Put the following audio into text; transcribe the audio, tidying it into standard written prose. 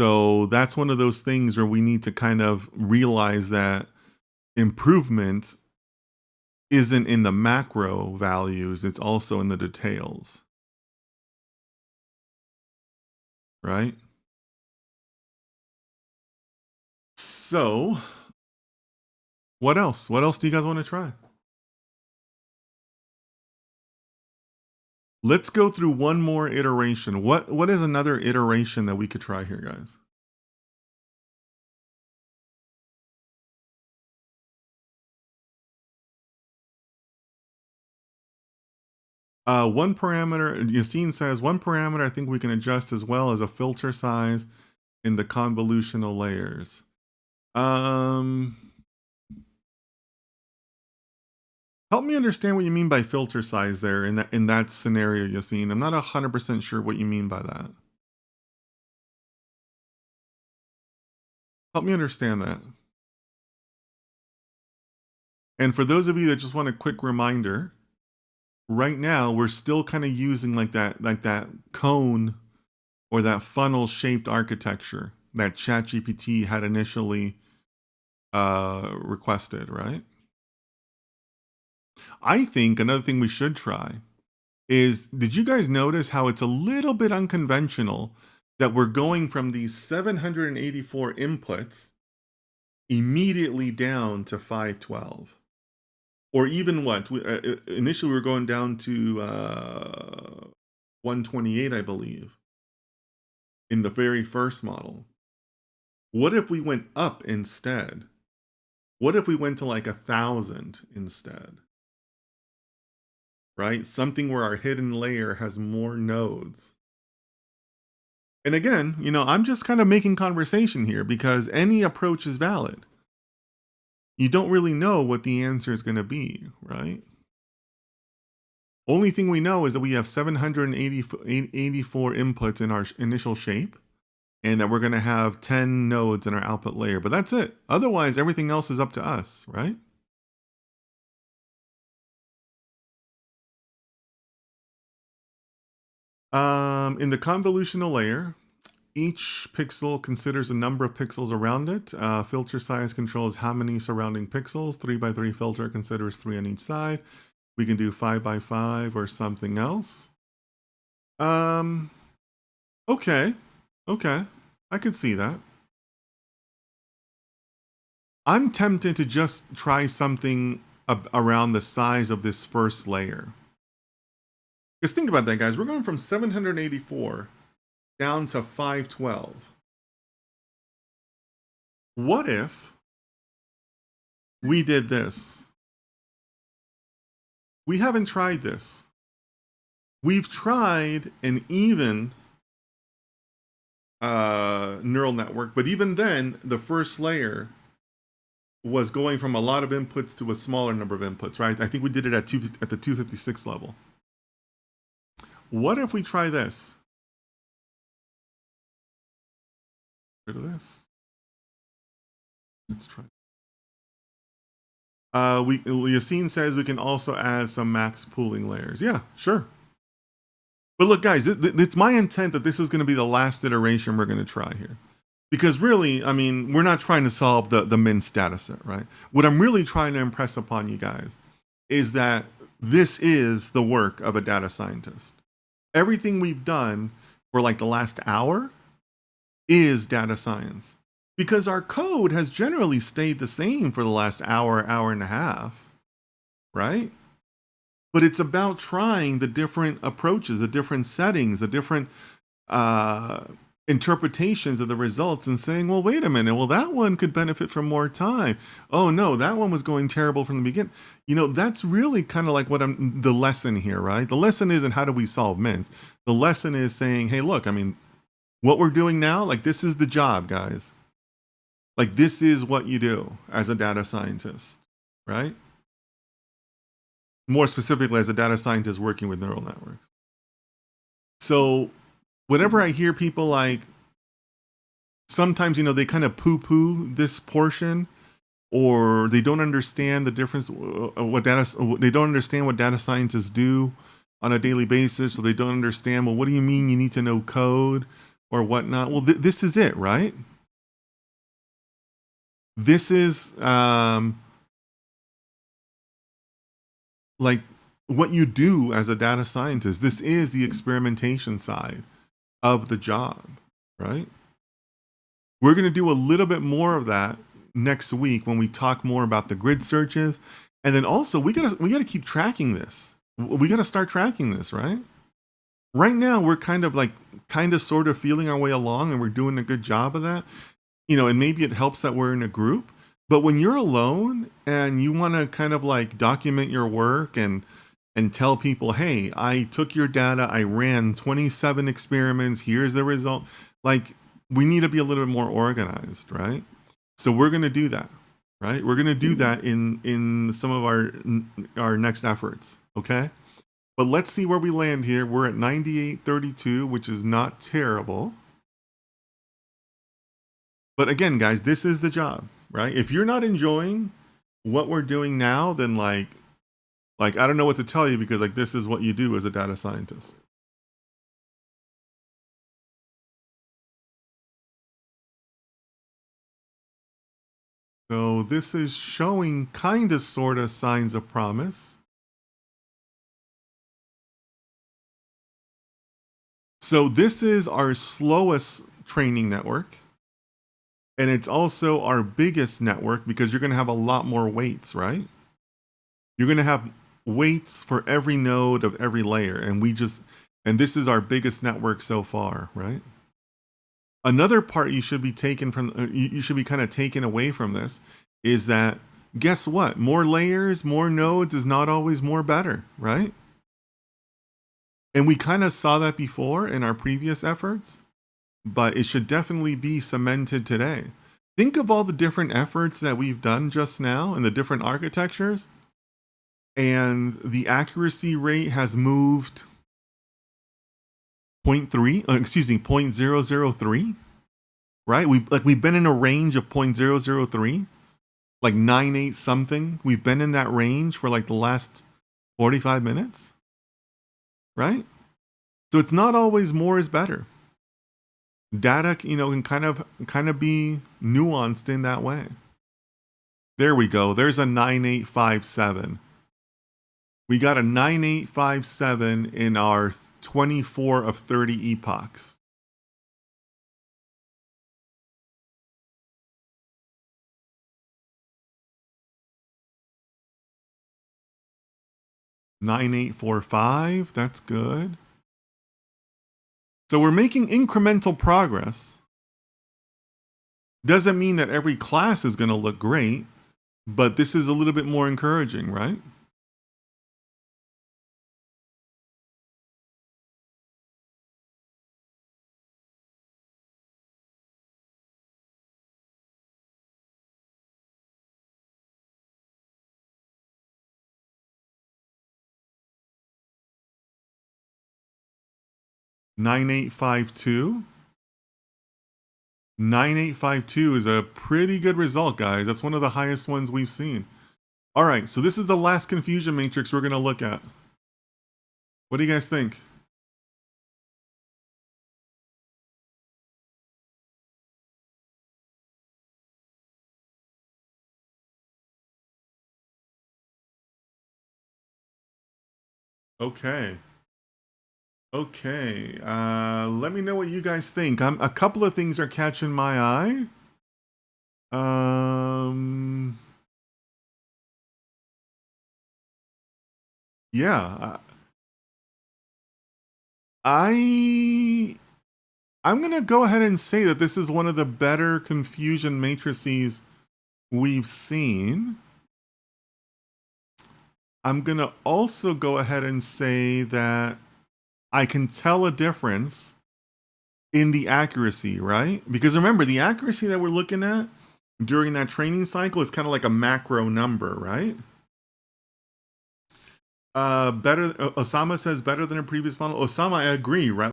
So that's one of those things where we need to kind of realize that improvement isn't in the macro values, it's also in the details, right? So, what else? What else do you guys want to try? Let's go through one more iteration. What is another iteration that we could try here, guys? One parameter, Yassine says, one parameter I think we can adjust as well as a filter size in the convolutional layers. Help me understand what you mean by filter size there in that scenario, Yassine. I'm not 100% sure what you mean by that. Help me understand that. And for those of you that just want a quick reminder, right now we're still kind of using like that cone or that funnel shaped architecture that ChatGPT had initially requested, right? I think another thing we should try is, did you guys notice how it's a little bit unconventional that we're going from these 784 inputs immediately down to 512? Or even what? Initially we were going down to 128, I believe, in the very first model. What if we went up instead? What if we went to like 1,000 instead? Right? Something where our hidden layer has more nodes. And again, I'm just kind of making conversation here because any approach is valid. You don't really know what the answer is going to be, right? Only thing we know is that we have 784 inputs in our initial shape, and that we're going to have 10 nodes in our output layer. But that's it. Otherwise, everything else is up to us, right? In the convolutional layer, each pixel considers a number of pixels around it. Filter size controls how many surrounding pixels. 3x3 filter considers 3 on each side. We can do 5x5 or something else. Okay. I could see that. I'm tempted to just try something around the size of this first layer. Because think about that, guys. We're going from 784 down to 512. What if we did this? We haven't tried this. We've tried an even neural network, but even then, the first layer was going from a lot of inputs to a smaller number of inputs, right? I think we did it at the 256 level. What if we try this? Rid of this. Let's try. Yassine says we can also add some max pooling layers. Yeah, sure. But look, guys, it's my intent that this is going to be the last iteration we're going to try here. Because really, I mean, we're not trying to solve the mince data set, right? What I'm really trying to impress upon you guys is that this is the work of a data scientist. Everything we've done for like the last hour is data science. Because our code has generally stayed the same for the last hour and a half, right? But it's about trying the different approaches, the different settings, the different interpretations of the results and saying, well, wait a minute, well, that one could benefit from more time. Oh no, that one was going terrible from the beginning. That's really kind of like the lesson here, right? The lesson isn't how do we solve mints. The lesson is saying, hey, look, I mean, what we're doing now, like this is the job, guys. Like this is what you do as a data scientist, right? More specifically as a data scientist working with neural networks. So whenever I hear people like, sometimes, they kind of poo-poo this portion, or they don't understand the difference, they don't understand what data scientists do on a daily basis, so they don't understand, well, what do you mean you need to know code? or whatnot. Well, this is it, right? This is like what you do as a data scientist. This is the experimentation side of the job, right? We're going to do a little bit more of that next week when we talk more about the grid searches. And then also we gotta keep tracking this. We gotta start tracking this, right? Right now we're kind of sort of feeling our way along and we're doing a good job of that. And maybe it helps that we're in a group. But when you're alone and you want to kind of like document your work and tell people, hey, I took your data, I ran 27 experiments, here's the result. Like, we need to be a little bit more organized, right? So we're going to do that, right? We're going to do that in some of our next efforts, okay? But let's see where we land here. We're at 98.32, which is not terrible. But again, guys, this is the job, right? If you're not enjoying what we're doing now, then like I don't know what to tell you, because like this is what you do as a data scientist. So this is showing kind of sort of signs of promise. So this is our slowest training network. And it's also our biggest network because you're going to have a lot more weights, right? You're going to have weights for every node of every layer. And this is our biggest network so far, right? Another part you should be you should be kind of taken away from this is that, guess what? More layers, more nodes is not always more better, right? And we kind of saw that before in our previous efforts, but it should definitely be cemented today. Think of all the different efforts that we've done just now and the different architectures, and the accuracy rate has moved 0.003, right? We've been in a range of 0.003, like 98 something. We've been in that range for like the last 45 minutes, right? So it's not always more is better. Data, can kind of be nuanced in that way. There we go. There's a 9857. We got a 9857 in our 24 of 30 epochs. (9845). That's good. So we're making incremental progress. Doesn't mean that every class is going to look great, but this is a little bit more encouraging, right? (9852). 9852 is a pretty good result, guys. That's one of the highest ones we've seen. All right, so this is the last confusion matrix we're going to look at. What do you guys think? Okay. Okay. Let me know what you guys think. A couple of things are catching my eye. Yeah. I'm gonna go ahead and say that this is one of the better confusion matrices we've seen. I'm gonna also go ahead and say that I can tell a difference in the accuracy, right? Because remember, the accuracy that we're looking at during that training cycle is kind of like a macro number, right? Osama says better than a previous model. Osama, I agree, right?